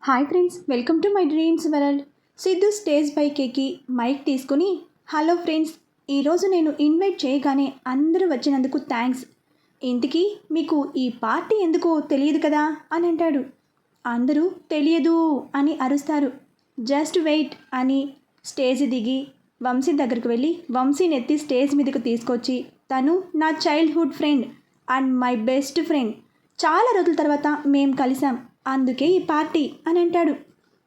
Hi friends, welcome to my dreams world. Siddhu stage పైకి ఎక్కి mic తీసుకుని, హలో ఫ్రెండ్స్, ఈరోజు నేను ఇన్వైట్ చేయగానే అందరూ వచ్చినందుకు థ్యాంక్స్. ఇంతకీ మీకు ఈ పార్టీ ఎందుకో తెలియదు కదా అని అంటాడు. అందరూ తెలియదు అని అరుస్తారు. జస్ట్ వెయిట్ అని స్టేజ్ దిగి వంశీ దగ్గరికి వెళ్ళి వంశీని ఎత్తి స్టేజ్ మీదకు తీసుకొచ్చి, తను నా childhood friend and my best friend, చాలా రోజుల తర్వాత మేం కలిసాం, అందుకే ఈ పార్టీ అని అంటాడు.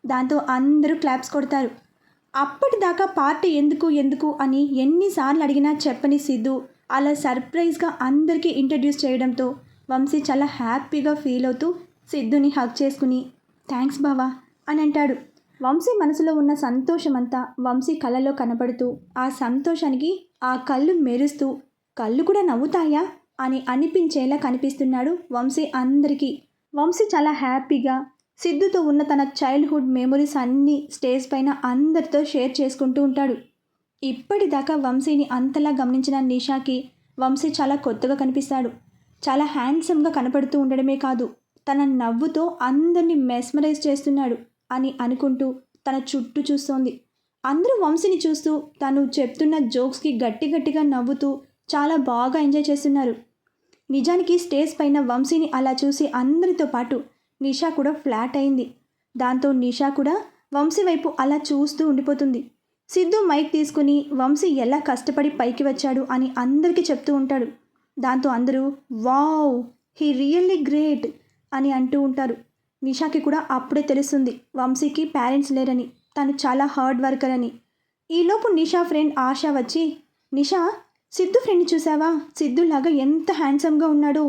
దాంతో అందరూ క్లాప్స్ కొడతారు. అప్పటిదాకా పార్టీ ఎందుకు ఎందుకు అని ఎన్నిసార్లు అడిగినా చెప్పని సిద్ధు అలా సర్ప్రైజ్గా అందరికీ ఇంట్రడ్యూస్ చేయడంతో వంశీ చాలా హ్యాపీగా ఫీల్ అవుతూ సిద్ధుని హగ్ చేసుకుని థ్యాంక్స్ బావా అని అంటాడు. వంశీ మనసులో ఉన్న సంతోషమంతా వంశీ కళ్ళలో కనపడుతూ, ఆ సంతోషానికి ఆ కళ్ళు మెరుస్తూ, కళ్ళు కూడా నవ్వుతాయా అని అనిపించేలా కనిపిస్తున్నాడు వంశీ అందరికీ. వంశీ చాలా హ్యాపీగా సిద్ధుతో ఉన్న తన చైల్డ్హుడ్ మెమొరీస్ అన్నీ స్టేజ్ పైన అందరితో షేర్ చేసుకుంటూ ఉంటాడు. ఇప్పటిదాకా వంశీని అంతలా గమనించిన నిషాకి వంశీ చాలా కొత్తగా కనిపిస్తాడు. చాలా హ్యాండ్సమ్గా కనపడుతూ ఉండడమే కాదు, తన నవ్వుతో అందరినీ మెస్మరైజ్ చేస్తున్నాడు అని అనుకుంటూ తన చుట్టూ చూస్తోంది. అందరూ వంశీని చూస్తూ తను చెప్తున్న జోక్స్కి గట్టి గట్టిగా నవ్వుతూ చాలా బాగా ఎంజాయ్ చేస్తున్నారు. నిజానికి స్టేజ్ పైన వంశీని అలా చూసి అందరితో పాటు నిషా కూడా ఫ్లాట్ అయింది. దాంతో నిషా కూడా వంశీ వైపు అలా చూస్తూ ఉండిపోతుంది. సిద్ధు మైక్ తీసుకుని వంశీ ఎలా కష్టపడి పైకి వచ్చాడు అని అందరికీ చెప్తూ ఉంటాడు. దాంతో అందరూ వావ్, హీ రియల్లీ గ్రేట్ అని అంటూ ఉంటారు. నిషాకి కూడా అప్పుడే తెలుస్తుంది వంశీకి పేరెంట్స్ లేరని, తను చాలా హార్డ్ వర్కర్ అని. ఈలోపు నిషా ఫ్రెండ్ ఆశ వచ్చి, నిషా, సిద్ధు ఫ్రెండ్ చూసావా, సిద్ధులాగా ఎంత హ్యాండ్సమ్గా ఉన్నాడో,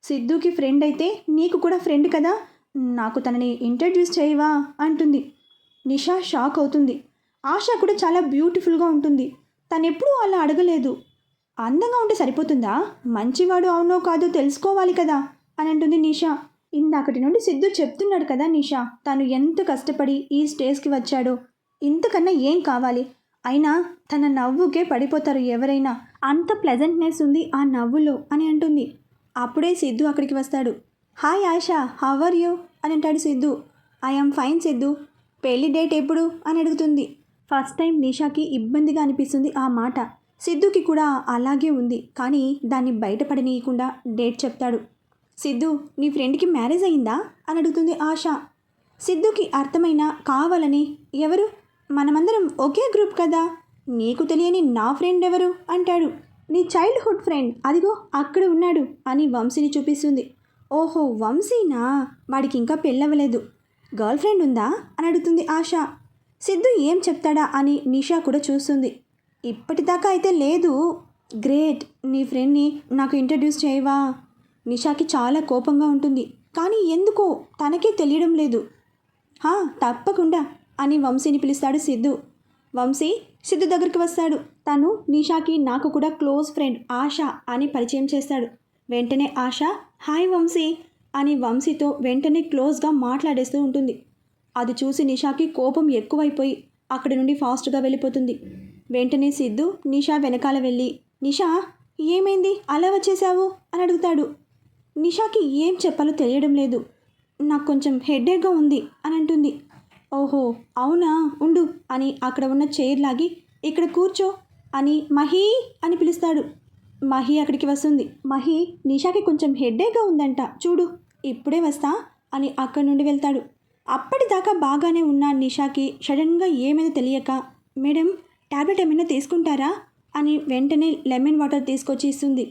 సిద్ధుకి ఫ్రెండ్ అయితే నీకు కూడా ఫ్రెండ్ కదా, నాకు తనని ఇంట్రడ్యూస్ చేయవా అంటుంది. నిషా షాక్ అవుతుంది. ఆశ కూడా చాలా బ్యూటిఫుల్గా ఉంటుంది, తను ఎప్పుడూ అలా అడగలేదు. అందంగా ఉంటే సరిపోతుందా, మంచివాడు అవునో కాదో తెలుసుకోవాలి కదా అని అంటుంది నిషా. ఇందాకటి నుండి సిద్ధు చెప్తున్నాడు కదా నిషా, తను ఎంత కష్టపడి ఈ స్టేజ్కి వచ్చాడో, ఇంతకన్నా ఏం కావాలి, అయినా తన నవ్వుకే పడిపోతారు ఎవరైనా, అంత ప్లెజెంట్నెస్ ఉంది ఆ నవ్వులో అని అంటుంది. అప్పుడే సిద్ధు అక్కడికి వస్తాడు. Hi Asha, how are you అని అంటాడు సిద్ధు. ఐఎమ్ ఫైన్ సిద్ధు, పెళ్లి డేట్ ఎప్పుడు అని అడుగుతుంది. ఫస్ట్ టైం నిషాకి ఇబ్బందిగా అనిపిస్తుంది ఆ మాట. సిద్ధుకి కూడా అలాగే ఉంది, కానీ దాన్ని బయటపడనీయకుండా డేట్ చెప్తాడు. సిద్ధు, నీ ఫ్రెండ్కి మ్యారేజ్ అయిందా అని అడుగుతుంది ఆశ. సిద్ధుకి అర్థమైనా కావాలని, ఎవరు, మనమందరం ఒకే గ్రూప్ కదా, నీకు తెలియని నా ఫ్రెండ్ ఎవరు అంటాడు. నీ చైల్డ్హుడ్ ఫ్రెండ్ అదిగో అక్కడ ఉన్నాడు అని వంశీని చూపిస్తుంది. ఓహో వంశీనా, వాడికి ఇంకా పెళ్ళవలేదు, గర్ల్ ఫ్రెండ్ ఉందా అని అడుగుతుంది ఆశ. సిద్ధు ఏం చెప్తాడా అని నిషా కూడా చూస్తుంది. ఇప్పటిదాకా అయితే లేదు. గ్రేట్, నీ ఫ్రెండ్ని నాకు ఇంట్రడ్యూస్ చేయవా. నిషాకి చాలా కోపంగా ఉంటుంది, కానీ ఎందుకో తనకే తెలియడం లేదు. తప్పకుండా అని వంశీని పిలుస్తాడు సిద్ధు. వంశీ సిద్ధు దగ్గరికి వస్తాడు. తను నిషాకి నాకు కూడా క్లోజ్ ఫ్రెండ్ ఆశ అని పరిచయం చేస్తాడు. వెంటనే ఆశ హాయ్ వంశీ అని వంశీతో వెంటనే క్లోజ్గా మాట్లాడేస్తూ ఉంటుంది. అది చూసి నిషాకి కోపం ఎక్కువైపోయి అక్కడి నుండి ఫాస్ట్గా వెళ్ళిపోతుంది. వెంటనే సిద్ధు నిషా వెనకాల వెళ్ళి, నిషా ఏమైంది అలా వచ్చేసావు అని అడుగుతాడు. నిషాకి ఏం చెప్పాలో తెలియడం లేదు, నాకు కొంచెం హెడేక్గా ఉంది అని అంటుంది. ఓహో అవునా, ఉండు అని అక్కడ ఉన్న చైర్ లాగి ఇక్కడ కూర్చో అని మహి అని పిలుస్తాడు. మహి అక్కడికి వస్తుంది. మహి, నిషాకి కొంచెం హెడేక్గా ఉందంట, చూడు ఇప్పుడే వస్తా అని అక్కడి నుండి వెళ్తాడు. అప్పటిదాకా బాగానే ఉన్న నిషాకి సడన్గా ఏమైనా తెలియక, మేడం ట్యాబ్లెట్ ఏమైనా తీసుకుంటారా అని వెంటనే లెమన్ వాటర్ తీసుకొచ్చి ఇస్తుంది.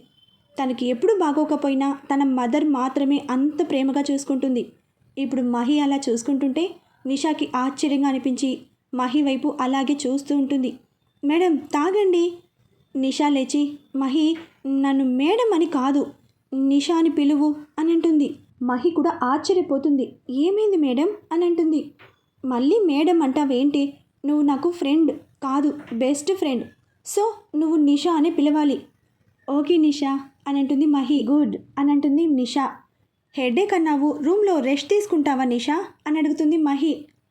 తనకి ఎప్పుడు బాగోకపోయినా తన మదర్ మాత్రమే అంత ప్రేమగా చూసుకుంటుంది. ఇప్పుడు మహి అలా చూసుకుంటుంటే నిషాకి ఆశ్చర్యంగా అనిపించి మహి వైపు అలాగే చూస్తూ ఉంటుంది. మేడం తాగండి. నిషా లేచి, మహి నన్ను మేడం అని కాదు, నిషా అని పిలువు అని అంటుంది. మహి కూడా ఆశ్చర్యపోతుంది. ఏమైంది మేడం అని అంటుంది. మళ్ళీ మేడం అంటావేంటి, నువ్వు నాకు ఫ్రెండ్ కాదు, బెస్ట్ ఫ్రెండ్, సో నువ్వు నిషా అని పిలవాలి. ఓకే నిషా అని అంటుంది మహి. గుడ్ అని అంటుంది నిషా. హెడేక్ అన్నావు, రూమ్లో రెస్ట్ తీసుకుంటావా నిషా అని అడుగుతుంది మహి.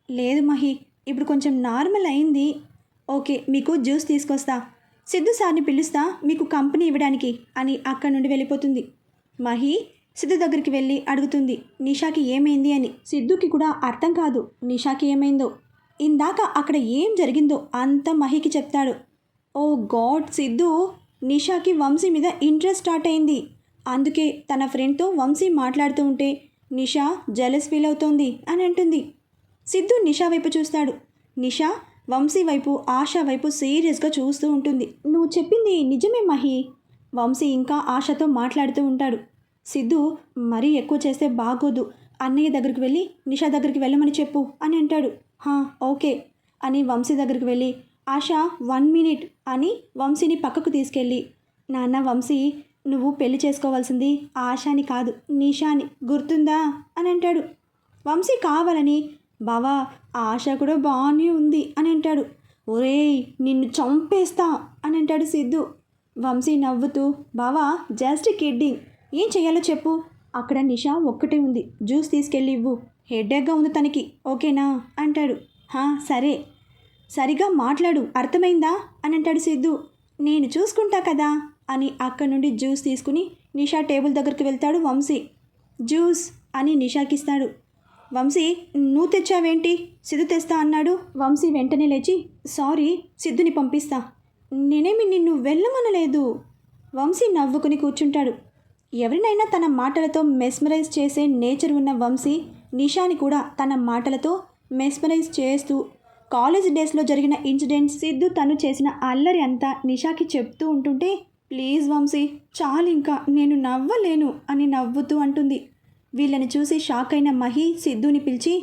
లేదు మహి, ఇప్పుడు కొంచెం నార్మల్ అయింది. ఓకే, మీకు జ్యూస్ తీసుకొస్తా, సిద్ధు సార్ని పిలుస్తా మీకు కంపెనీ ఇవ్వడానికి అని అక్కడి నుండి వెళ్ళిపోతుంది. మహి సిద్ధు దగ్గరికి వెళ్ళి అడుగుతుంది నిషాకి ఏమైంది అని. సిద్ధుకి కూడా అర్థం కాదు నిషాకి ఏమైందో. ఇందాక అక్కడ ఏం జరిగిందో అంత మహికి చెప్తాడు. ఓ గాడ్, సిద్ధు నిషాకి వంశీ మీద ఇంట్రెస్ట్ స్టార్ట్ అయింది. అందుకే తన ఫ్రెండ్తో వంశీ మాట్లాడుతూ ఉంటే నిషా జెలస్ ఫీల్ అవుతోంది అని అంటుంది. సిద్ధు నిషా వైపు చూస్తాడు. నిషా వంశీ వైపు, ఆశ వైపు సీరియస్గా చూస్తూ ఉంటుంది. నువ్వు చెప్పింది నిజమే మహి. వంశీ ఇంకా ఆశతో మాట్లాడుతూ ఉంటాడు. సిద్ధు మరీ ఎక్కువ చేస్తే బాగోదు, అన్నయ్య దగ్గరికి వెళ్ళి నిషా దగ్గరికి వెళ్ళమని చెప్పు అని అంటాడు. ఓకే అని వంశీ దగ్గరికి వెళ్ళి ఆశ 1 మినిట్ అని వంశీని పక్కకు తీసుకెళ్ళి, నాన్న వంశీ, నువ్వు పెళ్లి చేసుకోవాల్సింది ఆశాని కాదు నిషాని, గుర్తుందా అని అంటాడు. వంశీ కావాలని బావా ఆశ కూడా బాగానే ఉంది అని అంటాడు. ఒరేయ్ నిన్ను చంపేస్తా అని అంటాడు సిద్ధు. వంశీ నవ్వుతూ బావా జస్ట్ కిడ్డింగ్, ఏం చెయ్యాలో చెప్పు, అక్కడ నిషా ఒక్కటే ఉంది, జ్యూస్ తీసుకెళ్ళి ఇవ్వు, హెడేక్గా ఉంది తనకి, ఓకేనా అంటాడు. సరే, సరిగా మాట్లాడు, అర్థమైందా అని అంటాడు సిద్ధు. నేను చూసుకుంటా కదా అని అక్కడి నుండి జ్యూస్ తీసుకుని నిషా టేబుల్ దగ్గరికి వెళ్తాడు వంశీ. జ్యూస్ అని నిషాకి ఇస్తాడు. వంశీ నువ్వు తెచ్చావేంటి, సిద్ధు తెస్తా అన్నాడు. వంశీ వెంటనే లేచి సారీ, సిద్ధుని పంపిస్తా, నేనేమి నిన్ను వెళ్ళమనలేదు. వంశీ నవ్వుకుని కూర్చుంటాడు. ఎవరినైనా తన మాటలతో మెస్మరైజ్ చేసే నేచర్ ఉన్న వంశీ నిషాని కూడా తన మాటలతో మెస్మరైజ్ చేస్తూ కాలేజ్ డేస్లో జరిగిన ఇన్సిడెంట్స్, సిద్ధు తను చేసిన అల్లరి అంతా నిషాకి చెప్తూ ఉంటుంటే ప్లీజ్ వంశీ చాలు, ఇంకా నేను నవ్వలేను అని నవ్వుతూ అంటుంది. వీళ్ళని చూసి షాక్ అయిన మహి సిద్ధుని పిలిచి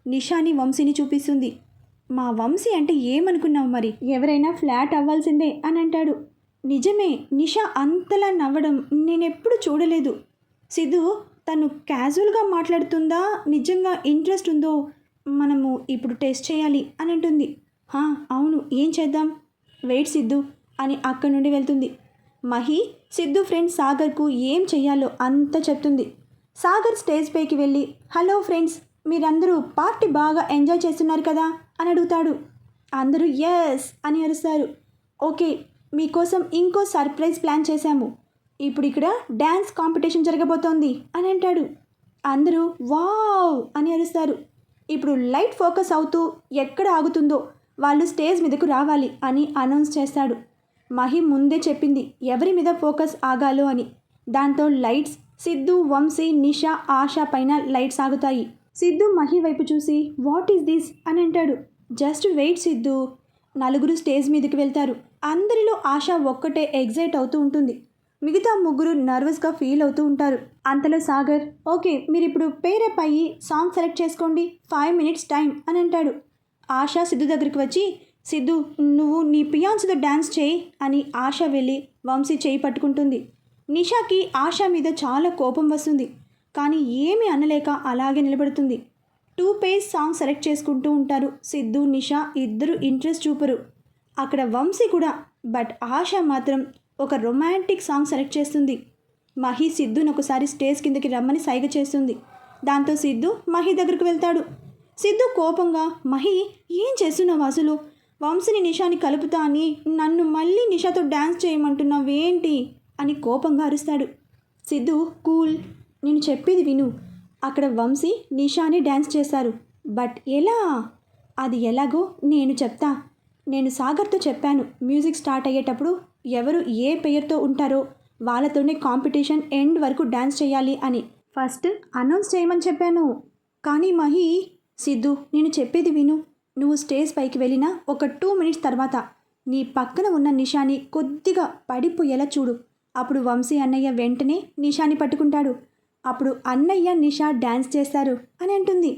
నిషాని వంశీని చూపిస్తుంది. మా వంశీ అంటే ఏమనుకున్నావు మరి, ఎవరైనా ఫ్లాట్ అవ్వాల్సిందే అని అంటాడు. నిజమే, నిషా అంతలా నవ్వడం నేనెప్పుడు చూడలేదు. సిద్ధు తను క్యాజువల్గా మాట్లాడుతుందా నిజంగా ఇంట్రెస్ట్ ఉందో మనము ఇప్పుడు టెస్ట్ చేయాలి అని అంటుంది. అవును, ఏం చేద్దాం, వెయిట్ సిద్ధు అని అక్కడి నుండి వెళ్తుంది. మహి సిద్ధు ఫ్రెండ్ సాగర్కు ఏం చెయ్యాలో అంతా చెప్తుంది. సాగర్ స్టేజ్ పైకి వెళ్ళి హలో ఫ్రెండ్స్, మీరందరూ పార్టీ బాగా ఎంజాయ్ చేస్తున్నారు కదా అని అడుగుతాడు. అందరూ ఎస్ అని అరుస్తారు. ఓకే, మీకోసం ఇంకో సర్ప్రైజ్ ప్లాన్ చేశాము, ఇప్పుడు ఇక్కడ డ్యాన్స్ కాంపిటీషన్ జరగబోతోంది అని అంటాడు. అందరూ వావ్ అని అరుస్తారు. ఇప్పుడు లైట్ ఫోకస్ అవుతూ ఎక్కడ ఆగుతుందో వాళ్ళు స్టేజ్ మీదకు రావాలి అని అనౌన్స్ చేస్తాడు. మహి ముందే చెప్పింది ఎవరి మీద ఫోకస్ ఆగాలో అని. దాంతో లైట్స్ సిద్ధు, వంశీ, నిషా, ఆశ పైన లైట్స్ ఆగుతాయి. సిద్ధు మహి వైపు చూసి వాట్ ఈస్ దిస్ అని అంటాడు. Just wait Siddhu. నలుగురు స్టేజ్ మీదకి వెళ్తారు. అందరిలో ఆశ ఒక్కటే ఎగ్జైట్ అవుతూ ఉంటుంది. మిగతా ముగ్గురు నర్వస్గా ఫీల్ అవుతూ ఉంటారు. అంతలో సాగర్ ఓకే, మీరు ఇప్పుడు పేరప్ అయ్యి సాంగ్ సెలెక్ట్ చేసుకోండి, 5 minutes టైం అని అంటాడు. ఆశ సిద్ధు దగ్గరికి వచ్చి సిద్ధు నువ్వు నీ పియాన్స్తో డ్యాన్స్ చేయి అని ఆశ వెళ్ళి వంశీ చేయి పట్టుకుంటుంది. నిషాకి ఆశ మీద చాలా కోపం వస్తుంది, కానీ ఏమీ అనలేక అలాగే నిలబడుతుంది. 2 pairs సాంగ్ సెలెక్ట్ చేసుకుంటూ ఉంటారు. సిద్ధు, నిషా ఇద్దరు ఇంట్రెస్ట్ చూపరు. అక్కడ వంశీ కూడా, బట్ ఆశ మాత్రం ఒక రొమాంటిక్ సాంగ్ సెలెక్ట్ చేస్తుంది. మహి సిద్ధుని ఒకసారి స్టేజ్ కిందకి రమ్మని సైగ చేస్తుంది. దాంతో సిద్ధు మహి దగ్గరికి వెళ్తాడు. సిద్ధు కోపంగా మహి ఏం చేస్తున్నావు అసలు, వంశీని నిషాని కలుపుతా అని నన్ను మళ్ళీ నిషాతో డ్యాన్స్ చేయమంటున్నావేంటి అని కోపంగా అరుస్తాడు. సిద్ధు కూల్, నేను చెప్పేది విను, అక్కడ వంశీ నిషాని డ్యాన్స్ చేశారు, బట్ ఎలా, అది ఎలాగో నేను చెప్తా. నేను సాగర్తో చెప్పాను మ్యూజిక్ స్టార్ట్ అయ్యేటప్పుడు ఎవరు ఏ పేరుతో ఉంటారో వాళ్ళతోనే కాంపిటీషన్ ఎండ్ వరకు డ్యాన్స్ చేయాలి అని ఫస్ట్ అనౌన్స్ చేయమని చెప్పాను. కానీ మహి, సిద్ధు నేను చెప్పేది విను, నువ్వు స్టేజ్ పైకి వెళ్ళిన ఒక 2 minutes తర్వాత నీ పక్కన ఉన్న నిషాని కొద్దిగా పడిపోయేలా చూడు. అప్పుడు వంశీ అన్నయ్య వెంటనే నిషాని పట్టుకుంటాడు. అప్పుడు అన్నయ్య నిషా డ్యాన్స్ చేస్తారు అని అంటుంది.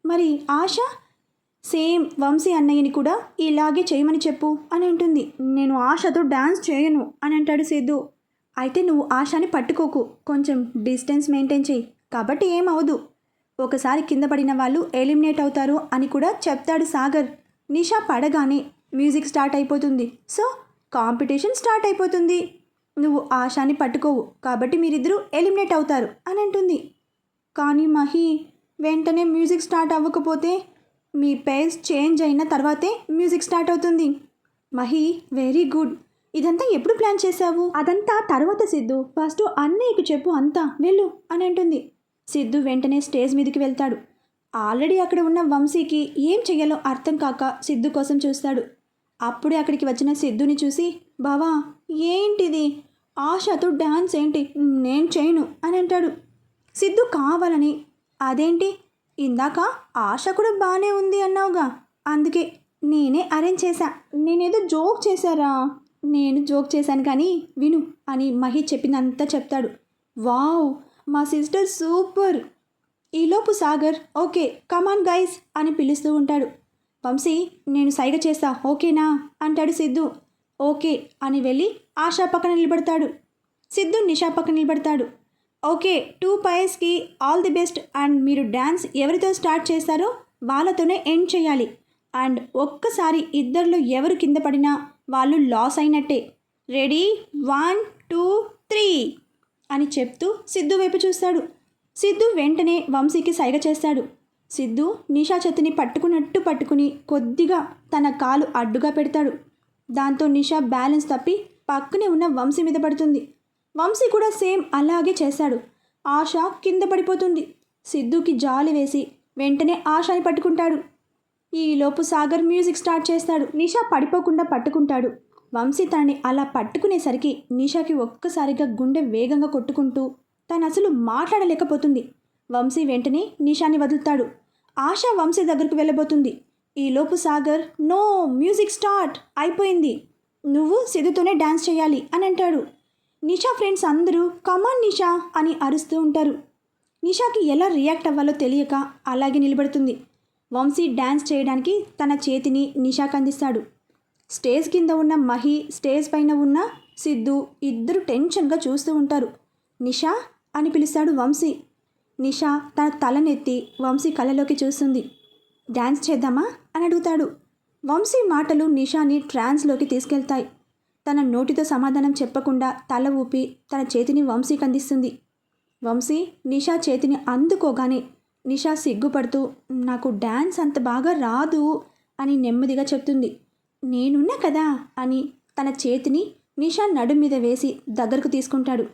మరి ఆశ సేమ్ వంశీ అన్నయ్యని కూడా ఇలాగే చేయమని చెప్పు అని అంటుంది. నేను ఆశతో డ్యాన్స్ చేయను అని అంటాడు సిద్ధు. అయితే నువ్వు ఆశని పట్టుకోకు, కొంచెం డిస్టెన్స్ మెయింటైన్ చేయి, కాబట్టి ఏమవదు, ఒకసారి కింద పడిన వాళ్ళు ఎలిమినేట్ అవుతారు అని కూడా చెప్తాడు సాగర్. నిషా పడగానే మ్యూజిక్ స్టార్ట్ అయిపోతుంది, సో కాంపిటీషన్ స్టార్ట్ అయిపోతుంది. నువ్వు ఆశాని పట్టుకోవు కాబట్టి మీరిద్దరూ ఎలిమినేట్ అవుతారు అని అంటుంది. కానీ మహి, వెంటనే మ్యూజిక్ స్టార్ట్ అవ్వకపోతే మీ పేస్ చేంజ్ అయిన తర్వాతే మ్యూజిక్ స్టార్ట్ అవుతుంది. మహి వెరీ గుడ్, ఇదంతా ఎప్పుడు ప్లాన్ చేశావు? అదంతా తర్వాత సిద్ధు, ఫస్ట్ అన్నయ్యకు చెప్పు అంతా, వెళ్ళు అని అంటుంది. సిద్ధు వెంటనే స్టేజ్ మీదకి వెళ్తాడు. ఆల్రెడీ అక్కడ ఉన్న వంశీకి ఏం చెయ్యాలో అర్థం కాక సిద్ధు కోసం చూస్తాడు. అప్పుడే అక్కడికి వచ్చిన సిద్ధుని చూసి, బావా ఏంటిది, ఆశతో డ్యాన్స్ ఏంటి, నేను చేయను అని అంటాడు. సిద్ధు కావాలని, అదేంటి ఇందాక ఆశ కూడా బాగానే ఉంది అన్నావుగా, అందుకే నేనే అరేంజ్ చేశా, నేనేదో జోక్ చేశారా, నేను జోక్ చేశాను కానీ విను అని మహి చెప్పినంతా చెప్తాడు. వావ్, మా సిస్టర్ సూపర్. ఈలోపు సాగర్ ఓకే కమాన్ గైస్ అని పిలుస్తూ ఉంటాడు. వంశీ నేను సైగ చేస్తా ఓకేనా అంటాడు సిద్ధు. ఓకే అని వెళ్ళి ఆశా పక్కన నిలబడతాడు. సిద్ధు నిషా పక్కన నిలబడతాడు. ఓకే 2 పైస్కి ఆల్ ది బెస్ట్ అండ్ మీరు డ్యాన్స్ ఎవరితో స్టార్ట్ చేస్తారో వాళ్ళతోనే ఎండ్ చేయాలి అండ్ ఒక్కసారి ఇద్దరిలో ఎవరు కింద పడినా వాళ్ళు లాస్ అయినట్టే. రెడీ 1 2 3 అని చెప్తూ సిద్ధు వైపు చూస్తాడు. సిద్ధు వెంటనే వంశీకి సైగ చేస్తాడు. సిద్ధు నిషా చేతిని పట్టుకున్నట్టు పట్టుకుని కొద్దిగా తన కాలు అడ్డుగా పెడతాడు. దాంతో నిషా బ్యాలెన్స్ తప్పి పక్కనే ఉన్న వంశీ మీద పడుతుంది. వంశీ కూడా సేమ్ అలాగే చేశాడు. ఆశ కింద పడిపోతుంది. సిద్ధుకి జాలి వేసి వెంటనే ఆశని పట్టుకుంటాడు. ఈలోపు సాగర్ మ్యూజిక్ స్టార్ట్ చేస్తాడు. నిషా పడిపోకుండా పట్టుకుంటాడు. వంశీ తనని అలా పట్టుకునేసరికి నిషాకి ఒక్కసారిగా గుండె వేగంగా కొట్టుకుంటూ తను అసలు మాట్లాడలేకపోతుంది. వంశీ వెంటనే నిషాని వదులుతాడు. ఆశ వంశీ దగ్గరకు వెళ్ళబోతుంది. ఈలోపు సాగర్ నో మ్యూజిక్ స్టార్ట్ అయిపోయింది, నువ్వు సిద్ధుతోనే డ్యాన్స్ చేయాలి అని అంటాడు. నిషా ఫ్రెండ్స్ అందరూ కమాన్ నిషా అని అరుస్తూ ఉంటారు. నిషాకి ఎలా రియాక్ట్ అవ్వాలో తెలియక అలాగే నిలబడుతుంది. వంశీ డ్యాన్స్ చేయడానికి తన చేతిని నిషాకి అందిస్తాడు. స్టేజ్ కింద ఉన్న మహి, స్టేజ్ పైన ఉన్న సిద్ధు ఇద్దరు టెన్షన్గా చూస్తూ ఉంటారు. నిషా అని పిలుస్తాడు వంశీ. నిషా తన తలనెత్తి వంశీ కళ్ళలోకి చూస్తుంది. డ్యాన్స్ చేద్దామా అని అడుగుతాడు. వంశీ మాటలు నిషాని ట్రాన్స్లోకి తీసుకెళ్తాయి. తన నోటితో సమాధానం చెప్పకుండా తల ఊపి తన చేతిని వంశీకి అందిస్తుంది. వంశీ నిషా చేతిని అందుకోగానే నిషా సిగ్గుపడుతూ నాకు డ్యాన్స్ అంత బాగా రాదు అని నెమ్మదిగా చెప్తుంది. నేనున్నా కదా అని తన చేతిని నిషా నడుం మీద వేసి దగ్గరకు తీసుకుంటాడు.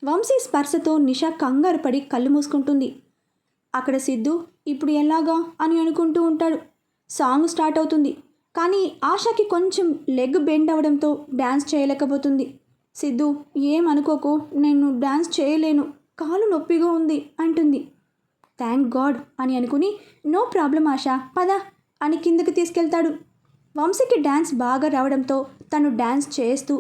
వంశీ స్పర్శతో నిషా కంగారు పడి కళ్ళు మూసుకుంటుంది. అక్కడ సిద్ధు ఇప్పుడు ఎలాగా అని అనుకుంటూ ఉంటాడు. సాంగ్ స్టార్ట్ అవుతుంది. కానీ ఆశకి కొంచెం లెగ్ బెండ్ అవ్వడంతో డ్యాన్స్ చేయలేకపోతుంది. సిద్ధు ఏమనుకోకు, నేను డ్యాన్స్ చేయలేను, కాలు నొప్పిగా ఉంది అంటుంది. థ్యాంక్ గాడ్ అని అనుకుని నో ప్రాబ్లం ఆశ పద అని కిందకి తీసుకెళ్తాడు. వంశీకి డ్యాన్స్ బాగా రావడంతో తను డ్యాన్స్ చేస్తూ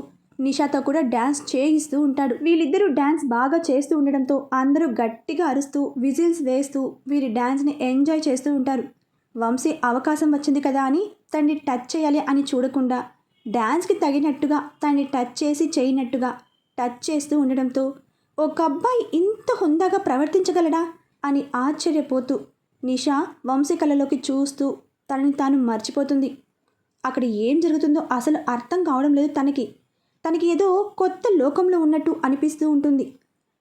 నిషాతో కూడా డ్యాన్స్ చేయిస్తూ ఉంటాడు. వీళ్ళిద్దరూ డ్యాన్స్ బాగా చేస్తూ ఉండడంతో అందరూ గట్టిగా అరుస్తూ విజిల్స్ వేస్తూ వీరి డ్యాన్స్ని ఎంజాయ్ చేస్తూ ఉంటారు. వంశీ అవకాశం వచ్చింది కదా అని తన్ని టచ్ చేయాలి అని చూడకుండా డ్యాన్స్కి తగినట్టుగా తన్ని టచ్ చేసి చేయనట్టుగా టచ్ చేస్తూ ఉండడంతో ఒక అబ్బాయి ఇంత హుందాగా ప్రవర్తించగలడా అని ఆశ్చర్యపోతూ నిషా వంశీ కళ్ళలోకి చూస్తూ తనని తాను మర్చిపోతుంది. అక్కడ ఏం జరుగుతుందో అసలు అర్థం కావడం లేదు తనకి ఏదో కొత్త లోకంలో ఉన్నట్టు అనిపిస్తూ ఉంటుంది.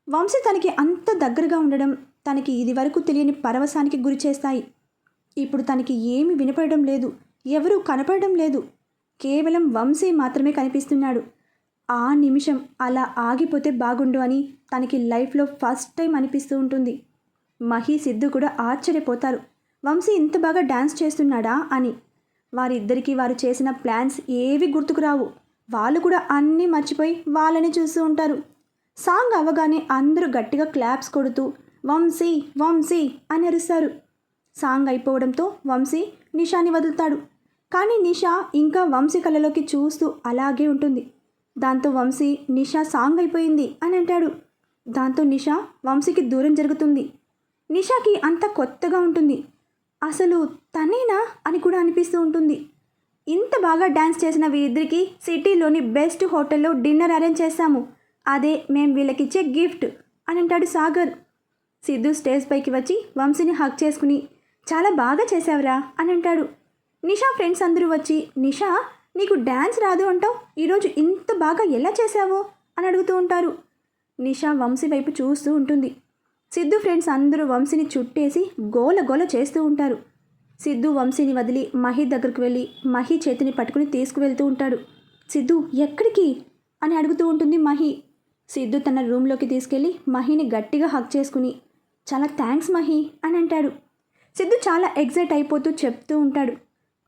వంశీ తనకి అంత దగ్గరగా ఉండడం తనకి ఇది వరకు తెలియని పరవశానికి గురి చేస్తాయి. ఇప్పుడు తనకి ఏమి వినపడడం లేదు, ఎవరూ కనపడడం లేదు, కేవలం వంశీ మాత్రమే కనిపిస్తున్నాడు. ఆ నిమిషం అలా ఆగిపోతే బాగుండు అని తనకి లైఫ్లో ఫస్ట్ టైం అనిపిస్తూ ఉంటుంది. మహి, సిద్ధు కూడా ఆశ్చర్యపోతారు, వంశీ ఇంత బాగా డ్యాన్స్ చేస్తున్నాడా అని. వారిద్దరికీ వారు చేసిన ప్లాన్స్ ఏవి గుర్తుకు రావు. వాళ్ళు కూడా అన్నీ మర్చిపోయి వాళ్ళని చూస్తూ ఉంటారు. సాంగ్ అవ్వగానే అందరూ గట్టిగా క్లాప్స్ కొడుతూ వంశీ వంశీ అని అరుస్తారు. సాంగ్ అయిపోవడంతో వంశీ నిషాని వదులుతాడు. కానీ నిషా ఇంకా వంశీ కళ్ళలోకి చూస్తూ అలాగే ఉంటుంది. దాంతో వంశీ నిషా సాంగ్ అయిపోయింది అని అంటాడు. దాంతో నిషా వంశీకి దూరం జరుగుతుంది. నిషాకి అంత కొత్తగా ఉంటుంది. అసలు తనేనా అని కూడా అనిపిస్తూ ఉంటుంది. ఇంత బాగా డ్యాన్స్ చేసిన వీరిద్దరికి సిటీలోని బెస్ట్ హోటల్లో డిన్నర్ అరేంజ్ చేస్తాము, అదే మేము వీళ్ళకిచ్చే గిఫ్ట్ అని అంటాడు సాగర్. సిద్ధు స్టేజ్ పైకి వచ్చి వంశీని హక్ చేసుకుని చాలా బాగా చేసావురా అని అంటాడు. నిషా ఫ్రెండ్స్ అందరూ వచ్చి నిషా నీకు డ్యాన్స్ రాదు అంటావు, ఈరోజు ఇంత బాగా ఎలా చేసావు అని అడుగుతూ ఉంటారు. నిషా వంశీ వైపు చూస్తూ ఉంటుంది. సిద్ధు ఫ్రెండ్స్ అందరూ వంశీని చుట్టేసి గోల గోల చేస్తూ ఉంటారు. సిద్ధు వంశీని వదిలి మహి దగ్గరకు వెళ్ళి మహి చేతిని పట్టుకుని తీసుకువెళ్తూ ఉంటాడు. సిద్ధు ఎక్కడికి అని అడుగుతూ ఉంటుంది మహి. సిద్ధు తన రూమ్లోకి తీసుకెళ్ళి మహిని గట్టిగా హగ్ చేసుకుని చాలా థ్యాంక్స్ మహి అని అంటాడు. సిద్ధు చాలా ఎగ్జైట్ అయిపోతూ చెప్తూ ఉంటాడు.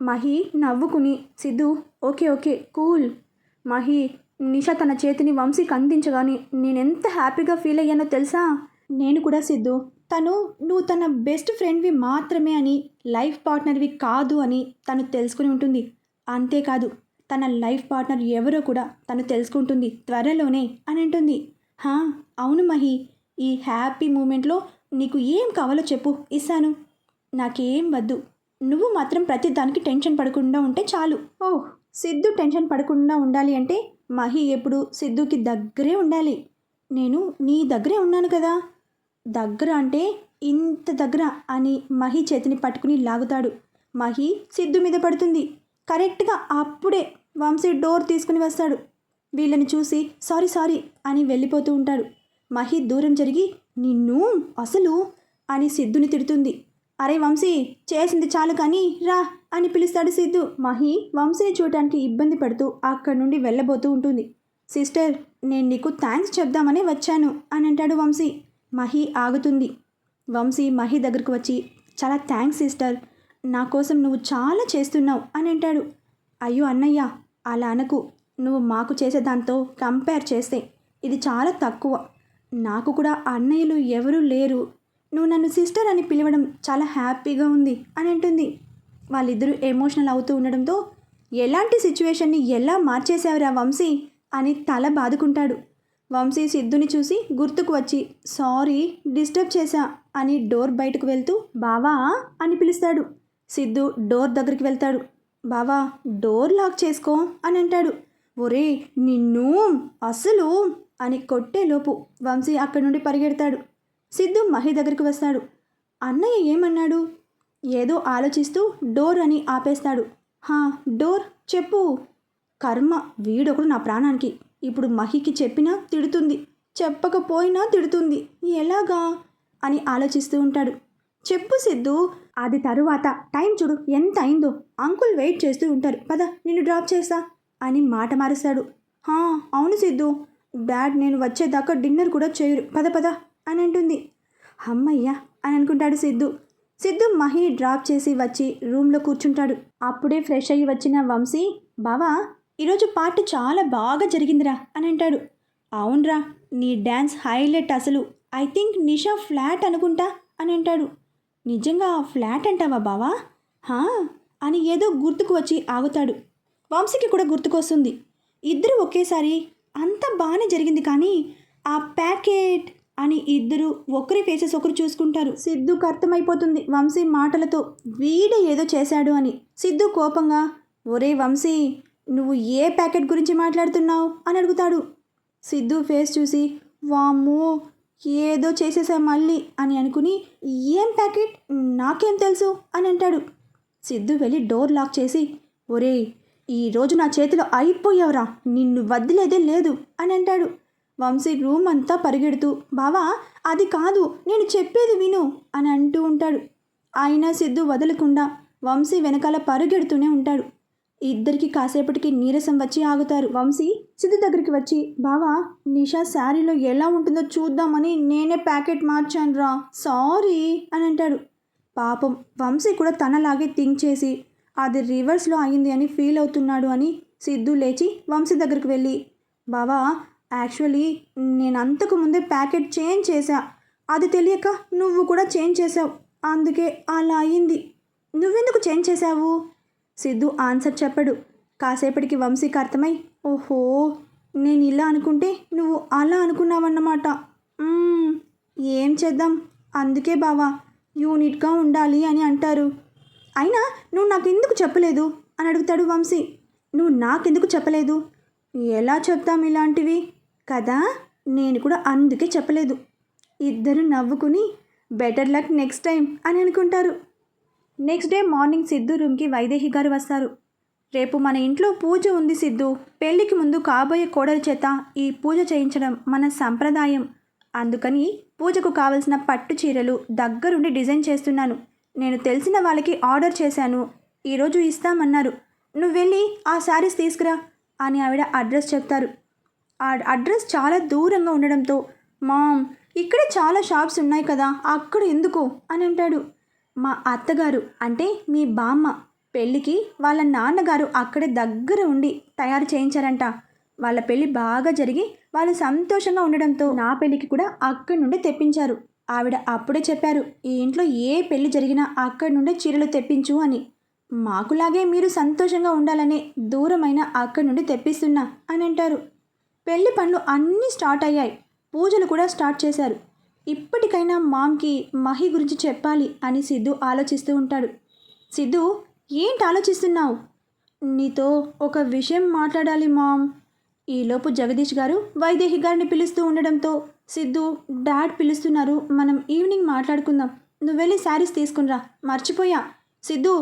మహి నవ్వుకుని Sidhu okay okay cool. Mahi Nisha తన చేతిని వంశీకి అందించగానే నేనెంత హ్యాపీగా ఫీల్ అయ్యానో తెలుసా. నేను కూడా సిద్ధు, నువ్వు తన బెస్ట్ ఫ్రెండ్వి మాత్రమే అని, లైఫ్ పార్ట్నర్వి కాదు అని తను తెలుసుకుని ఉంటుంది. అంతేకాదు తన లైఫ్ పార్ట్నర్ ఎవరో కూడా తను తెలుసుకుంటుంది త్వరలోనే అని అంటుంది. అవును మహి, ఈ హ్యాపీ మూమెంట్లో నీకు ఏం కావాలో చెప్పు, ఇస్తాను. నాకేం వద్దు, నువ్వు మాత్రం ప్రతి దానికి టెన్షన్ పడకుండా ఉంటే చాలు. ఓహ్, సిద్ధు టెన్షన్ పడకుండా ఉండాలి అంటే మహి ఎప్పుడు సిద్ధుకి దగ్గరే ఉండాలి. నేను నీ దగ్గరే ఉన్నాను కదా. దగ్గర అంటే ఇంత దగ్గర అని మహి చేతిని పట్టుకుని లాగుతాడు. మహి సిద్ధు మీద పడుతుంది. కరెక్ట్గా అప్పుడే వంశీ డోర్ తీసుకుని వస్తాడు. వీళ్ళని చూసి సారీ సారీ అని వెళ్ళిపోతూ ఉంటాడు. మహి దూరం జరిగి నిన్ను అసలు అని సిద్ధుని తిడుతుంది. అరే వంశీ, చేసింది చాలు కానీ రా అని పిలుస్తాడు సిద్ధు. మహి వంశీని చూడటానికి ఇబ్బంది పడుతూ అక్కడి నుండి వెళ్ళబోతూ ఉంటుంది. సిస్టర్, నేను నీకు థ్యాంక్స్ చెప్దామని వచ్చాను అని అంటాడు వంశీ. మహి ఆగుతుంది. వంశీ మహి దగ్గరకు వచ్చి చాలా థ్యాంక్స్ సిస్టర్, నా కోసం నువ్వు చాలా చేస్తున్నావు అని అంటాడు. అయ్యో అన్నయ్య, అలా అనకు, నువ్వు మాకు చేసేదాంతో కంపేర్ చేస్తే ఇది చాలా తక్కువ. నాకు కూడా అన్నయ్యలు ఎవరూ లేరు, నువ్వు నన్ను సిస్టర్ అని పిలవడం చాలా హ్యాపీగా ఉంది అని అంటుంది. వాళ్ళిద్దరూ ఎమోషనల్ అవుతూ ఉండడంతో ఎలాంటి సిచ్యువేషన్ని ఎలా మార్చేశావురా వంశీ అని తల బాదుకుంటాడు. వంశీ సిద్ధుని చూసి గుర్తుకు వచ్చి సారీ డిస్టర్బ్ చేశా అని డోర్ బయటకు వెళ్తూ బావా అని పిలుస్తాడు. సిద్ధు డోర్ దగ్గరికి వెళ్తాడు. బావా డోర్ లాక్ చేసుకో అని అంటాడు. ఒరే నిన్ను అసలు అని కొట్టేలోపు వంశీ అక్కడి నుండి పరిగెడతాడు. సిద్ధు మహి దగ్గరికి వస్తాడు. అన్నయ్య ఏమన్నాడు? ఏదో ఆలోచిస్తూ డోర్ అని ఆపేస్తాడు. డోర్ చెప్పు. కర్మ, వీడొకడు నా ప్రాణానికి. ఇప్పుడు మహికి చెప్పినా తిడుతుంది, చెప్పకపోయినా తిడుతుంది, ఎలాగా అని ఆలోచిస్తూ ఉంటాడు. చెప్పు సిద్ధు. అది తరువాత, టైం చూడు ఎంత అయిందో, అంకుల్ వెయిట్ చేస్తూ ఉంటారు, పద నిన్ను డ్రాప్ చేస్తా అని మాట మారుస్తాడు. అవును సిద్ధు, డాడ్ నేను వచ్చేదాకా డిన్నర్ కూడా చేయరు, పద పద అని అంటుంది. అమ్మయ్యా అని అనుకుంటాడు సిద్ధు. సిద్ధు మహి డ్రాప్ చేసి వచ్చి రూమ్లో కూర్చుంటాడు. అప్పుడే ఫ్రెష్ అయ్యి వచ్చిన వంశీ బావా ఈరోజు పార్ట్ చాలా బాగా జరిగిందిరా అని అంటాడు. అవునరా, నీ డ్యాన్స్ హైలైట్ అసలు. ఐ థింక్ నిషా ఫ్లాట్ అనుకుంటా అని అంటాడు. నిజంగా ఫ్లాట్ అంటావా బావా? అని ఏదో గుర్తుకు వచ్చి ఆగుతాడు. వంశీకి కూడా గుర్తుకొస్తుంది. ఇద్దరు ఒకేసారి అంతా బాగానే జరిగింది కానీ ఆ ప్యాకెట్ అని ఇద్దరు ఒకరి ఫేసెస్ ఒకరు చూసుకుంటారు. సిద్ధుకు అర్థమైపోతుంది వంశీ మాటలతో వీడే ఏదో చేశాడు అని. సిద్ధు కోపంగా ఒరే వంశీ, నువ్వు ఏ ప్యాకెట్ గురించి మాట్లాడుతున్నావు అని అడుగుతాడు. సిద్ధు ఫేస్ చూసి వామ్మో ఏదో చేసేసా మళ్ళీ అని అనుకుని ఏం ప్యాకెట్ నాకేం తెలుసు అని అంటాడు. సిద్ధు వెళ్ళి డోర్ లాక్ చేసి ఒరే ఈరోజు నా చేతిలో అయిపోయావురా, నిన్ను వదిలేదే లేదు అని అంటాడు. వంశీ రూమ్ అంతా పరిగెడుతూ బావా అది కాదు, నేను చెప్పేది విను అని అంటూ ఉంటాడు. అయినా సిద్ధు వదలకుండా వంశీ వెనకాల పరిగెడుతూనే ఉంటాడు. ఇద్దరికి కాసేపటికి నీరసం వచ్చి ఆగుతారు. వంశీ సిద్ధు దగ్గరికి వచ్చి బావా నిషా శారీలో ఎలా ఉంటుందో చూద్దామని నేనే ప్యాకెట్ మార్చాను రా, సారీ అని అంటాడు. పాపం వంశీ కూడా తనలాగే థింక్ చేసి అది రివర్స్లో అయింది అని ఫీల్ అవుతున్నాడు అని సిద్ధు లేచి వంశీ దగ్గరికి వెళ్ళి బావా యాక్చువల్లీ నేను అంతకు ముందే ప్యాకెట్ చేంజ్ చేశా, అది తెలియక నువ్వు కూడా చేంజ్ చేసావు, అందుకే అలా అయింది. నువ్వెందుకు చేంజ్ చేశావు? సిద్ధు ఆన్సర్ చెప్పడు. కాసేపటికి వంశీకి అర్థమై ఓహో నేను ఇలా అనుకుంటే నువ్వు అలా అనుకున్నావన్నమాట. ఏం చేద్దాం, అందుకే బావా యూనిట్గా ఉండాలి అని అంటారు. అయినా నువ్వు నాకు ఎందుకు చెప్పలేదు అని అడుగుతాడు వంశీ. నువ్వు నాకెందుకు చెప్పలేదు? ఎలా చెప్తాం ఇలాంటివి కదా, నేను కూడా అందుకే చెప్పలేదు. ఇద్దరు నవ్వుకుని బెటర్ లక్ నెక్స్ట్ టైం అని అనుకుంటారు. నెక్స్ట్ డే మార్నింగ్ సిద్ధు రూమ్కి వైదేహి గారు వస్తారు. రేపు మన ఇంట్లో పూజ ఉంది సిద్ధు, పెళ్ళికి ముందు కాబోయే కోడలి చేత ఈ పూజ చేయించడం మన సంప్రదాయం, అందుకని పూజకు కావలసిన పట్టు చీరలు దగ్గరుండి డిజైన్ చేస్తున్నాను. నేను తెలిసిన వాళ్ళకి ఆర్డర్ చేశాను, ఈరోజు ఇస్తామన్నారు. నువ్వు వెళ్ళి ఆ శారీస్ తీసుకురా, అని ఆవిడ అడ్రస్ చెప్తారు. ఆ అడ్రస్ చాలా దూరంగా ఉండడంతో, మామ్ ఇక్కడ చాలా షాప్స్ ఉన్నాయి కదా, అక్కడ ఎందుకు అని అంటాడు. మా అత్తగారు అంటే మీ బామ్మ పెళ్ళికి వాళ్ళ నాన్నగారు అక్కడే దగ్గర ఉండి తయారు చేయించారంట. వాళ్ళ పెళ్ళి బాగా జరిగి వాళ్ళు సంతోషంగా ఉండడంతో నా పెళ్ళికి కూడా అక్కడి నుండే తెప్పించారు. ఆవిడ అప్పుడే చెప్పారు, ఈ ఇంట్లో ఏ పెళ్ళి జరిగినా అక్కడి నుండే చీరలు తెప్పించు అని. మాకులాగే మీరు సంతోషంగా ఉండాలనే దూరమైన అక్కడి నుండి తెప్పిస్తున్నా అని అంటారు. పెళ్లి పనులు అన్నీ స్టార్ట్ అయ్యాయి. పూజలు కూడా స్టార్ట్ చేశారు. ఇప్పటికైనా మామ్కి మహి గురించి చెప్పాలి అని సిద్ధు ఆలోచిస్తూ ఉంటాడు. సిద్ధు, ఏంటి ఆలోచిస్తున్నావు? నీతో ఒక విషయం మాట్లాడాలి మామ్. ఈలోపు జగదీష్ గారు వైదేహి గారిని పిలుస్తూ ఉండడంతో, సిద్ధు డాడ్ పిలుస్తున్నారు, మనం ఈవినింగ్ మాట్లాడుకుందాం, నువ్వు వెళ్ళి శారీస్ తీసుకునిరా. మర్చిపోయా సిద్ధు,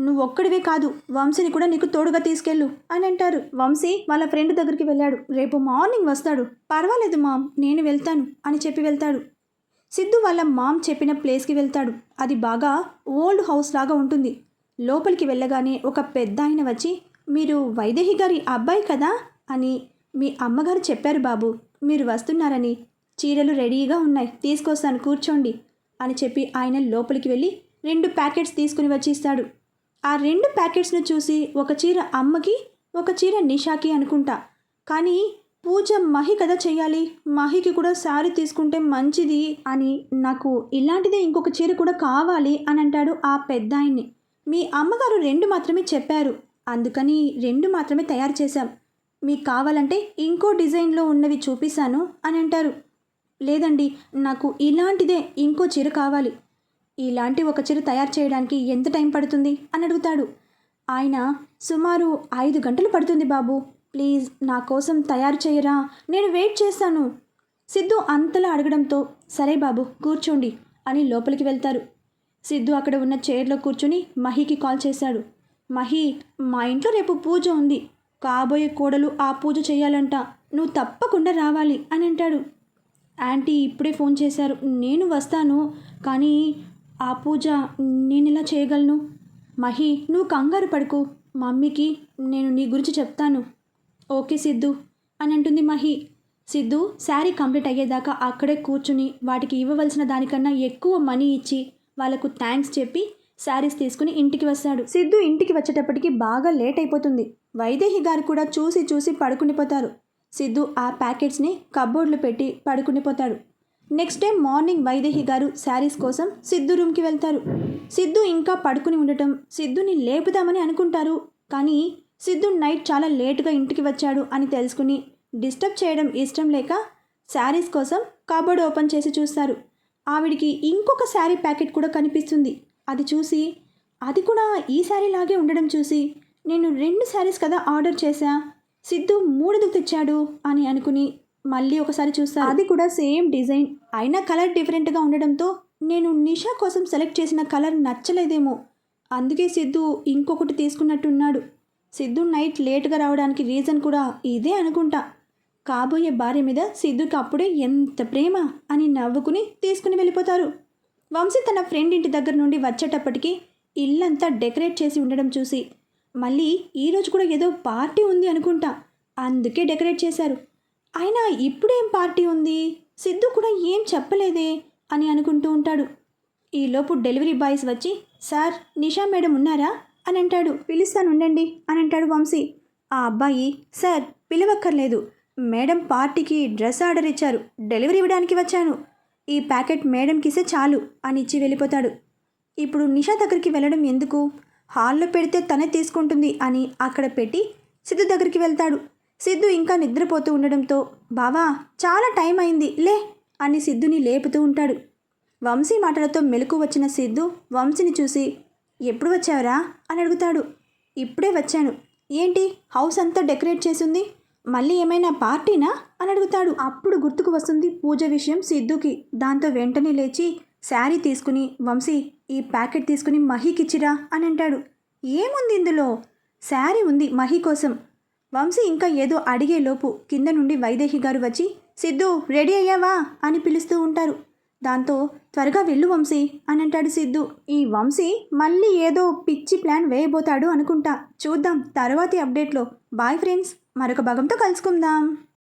నువ్వు ఒక్కడివే కాదు, వంశీని కూడా నీకు తోడుగా తీసుకెళ్ళు అని అంటారు. వంశీ వాళ్ళ ఫ్రెండ్ దగ్గరికి వెళ్ళాడు, రేపు మార్నింగ్ వస్తాడు. పర్వాలేదు మామ్, నేను వెళ్తాను అని చెప్పి వెళ్తాడు. సిద్ధు వాళ్ళ మామ్ చెప్పిన ప్లేస్కి వెళ్తాడు. అది బాగా ఓల్డ్ హౌస్ లాగా ఉంటుంది. లోపలికి వెళ్ళగానే ఒక పెద్ద ఆయన వచ్చి, మీరు వైదేహి గారి అబ్బాయి కదా అని మీ అమ్మగారు చెప్పారు బాబు, మీరు వస్తున్నారని. చీరలు రెడీగా ఉన్నాయి, తీసుకొస్తాను కూర్చోండి అని చెప్పి ఆయన లోపలికి వెళ్ళి 2 ప్యాకెట్స్ తీసుకుని వచ్చి ఇస్తాడు. ఆ 2 ప్యాకెట్స్ను చూసి ఒక చీర అమ్మకి, ఒక చీర నిషాకి అనుకుంటా. కానీ పూజ మహి కదా చెయ్యాలి, మహికి కూడా శారీ తీసుకుంటే మంచిది అని, నాకు ఇలాంటిదే ఇంకొక చీర కూడా కావాలి అని అంటాడు ఆ పెద్ద ఆయన్ని. మీ అమ్మగారు 2 మాత్రమే చెప్పారు, అందుకని 2 మాత్రమే తయారు చేశాం. మీకు కావాలంటే ఇంకో డిజైన్లో ఉన్నవి చూపిస్తాను అని అంటారు. లేదండి, నాకు ఇలాంటిదే ఇంకో చీర కావాలి. ఇలాంటి ఒక చీర తయారు చేయడానికి ఎంత టైం పడుతుంది అని అడుగుతాడు. ఆయన, సుమారు 5 గంటలు పడుతుంది బాబు, ప్లీజ్ నా కోసం తయారు చేయరా, నేను వెయిట్ చేస్తాను. సిద్ధు అంతలా అడగడంతో, సరే బాబు కూర్చోండి అని లోపలికి వెళ్తారు. సిద్ధు అక్కడ ఉన్న చైర్లో కూర్చుని మహికి కాల్ చేశాడు. మహి, మా ఇంట్లో రేపు పూజ ఉంది, కాబోయే కోడలు ఆ పూజ చేయాలంట, నువ్వు తప్పకుండా రావాలి అని అంటాడు. ఆంటీ ఇప్పుడే ఫోన్ చేశారు, నేను వస్తాను, కానీ ఆ పూజ నేను ఎలా చేయగలను? మహి, నువ్వు కంగారు పడుకు, మమ్మీకి నేను నీ గురించి చెప్తాను. ఓకే సిద్ధు అని అంటుంది మహి. సిద్ధు శారీ కంప్లీట్ అయ్యేదాకా అక్కడే కూర్చుని వాటికి ఇవ్వవలసిన దానికన్నా ఎక్కువ మనీ ఇచ్చి వాళ్లకు థ్యాంక్స్ చెప్పి శారీస్ తీసుకుని ఇంటికి వస్తాడు. సిద్ధు ఇంటికి వచ్చేటప్పటికి బాగా లేట్ అయిపోతుంది. వైదేహి గారు కూడా చూసి చూసి పడుకునిపోతారు. సిద్ధు ఆ ప్యాకెట్స్ని కబోర్డ్లో పెట్టి పడుకునిపోతాడు. నెక్స్ట్ డే మార్నింగ్ వైదేహి గారు శారీస్ కోసం సిద్ధు రూమ్కి వెళ్తారు. సిద్ధు ఇంకా పడుకుని ఉండటం సిద్ధుని లేపుదామని అనుకుంటారు. కానీ సిద్ధు నైట్ చాలా లేటుగా ఇంటికి వచ్చాడు అని తెలుసుకుని డిస్టర్బ్ చేయడం ఇష్టం లేక శారీస్ కోసం కబోర్డ్ ఓపెన్ చేసి చూస్తారు. ఆవిడికి ఇంకొక శారీ ప్యాకెట్ కూడా కనిపిస్తుంది. అది చూసి, అది కూడా ఈ శారీ లాగే ఉండడం చూసి, నేను 2 శారీస్ కదా ఆర్డర్ చేశా, సిద్ధు 3 తెచ్చాడు అని అనుకుని మళ్ళీ ఒకసారి చూస్తారు. అది కూడా సేమ్ డిజైన్, అయినా కలర్ డిఫరెంట్గా ఉండడంతో నేను నిషా కోసం సెలెక్ట్ చేసిన కలర్ నచ్చలేదేమో, అందుకే సిద్ధు ఇంకొకటి తీసుకున్నట్టున్నాడు. సిద్ధు నైట్ లేట్గా రావడానికి రీజన్ కూడా ఇదే అనుకుంటా. కాబోయే భార్య మీద సిద్ధుకి అప్పుడే ఎంత ప్రేమ అని నవ్వుకుని తీసుకుని వెళ్ళిపోతారు. వంశీ తన ఫ్రెండ్ ఇంటి దగ్గర నుండి వచ్చేటప్పటికి ఇల్లంతా డెకరేట్ చేసి ఉండడం చూసి, మళ్ళీ ఈరోజు కూడా ఏదో పార్టీ ఉంది అనుకుంటా, అందుకే డెకరేట్ చేశారు. అయినా ఇప్పుడేం పార్టీ ఉంది, సిద్ధు కూడా ఏం చెప్పలేదే అని అనుకుంటూ ఉంటాడు. ఈలోపు డెలివరీ బాయ్స్ వచ్చి, సార్ నిషా మేడం ఉన్నారా అని అంటాడు. పిలుస్తానుండండి అని అంటాడు వంశీ. ఆ అబ్బాయి, సార్ పిలవక్కర్లేదు, మేడం పార్టీకి డ్రెస్ ఆర్డర్ ఇచ్చారు, డెలివరీ ఇవ్వడానికి వచ్చాను, ఈ ప్యాకెట్ మేడంకి ఇస్తే చాలు అని ఇచ్చి వెళ్ళిపోతాడు. ఇప్పుడు నిషా దగ్గరికి వెళ్ళడం ఎందుకు, హాల్లో పెడితే తనే తీసుకుంటుంది అని అక్కడ పెట్టి సిద్ధు దగ్గరికి వెళ్తాడు. సిద్ధు ఇంకా నిద్రపోతూ ఉండడంతో, బావా చాలా టైం అయింది లే అని సిద్ధుని లేపుతూ ఉంటాడు. వంశీ మాటలతో మెలకు వచ్చిన సిద్ధు వంశీని చూసి, ఎప్పుడు వచ్చావరా అని అడుగుతాడు. ఇప్పుడే వచ్చాను. ఏంటి హౌస్ అంతా డెకరేట్ చేసింది, మళ్ళీ ఏమైనా పార్టీనా అని అడుగుతాడు. అప్పుడు గుర్తుకు వస్తుంది పూజ విషయం సిద్ధుకి. దాంతో వెంటనే లేచి శారీ తీసుకుని, వంశీ ఈ ప్యాకెట్ తీసుకుని మహికిచ్చిరా అని అంటాడు. ఏముంది ఇందులో, శారీ ఉంది మహి కోసం. వంశీ ఇంకా ఏదో అడిగేలోపు కింద నుండి వైదేహి గారు వచ్చి, సిద్ధు రెడీ అయ్యావా అని పిలుస్తూ ఉంటారు. దాంతో త్వరగా వెళ్ళు వంశీ అని అంటాడు సిద్ధు. ఈ వంశీ మళ్ళీ ఏదో పిచ్చి ప్లాన్ వేయబోతాడు అనుకుంటా. చూద్దాం తర్వాతి అప్డేట్లో. బాయ్ ఫ్రెండ్స్, మరొక భాగంతో కలుసుకుందాం.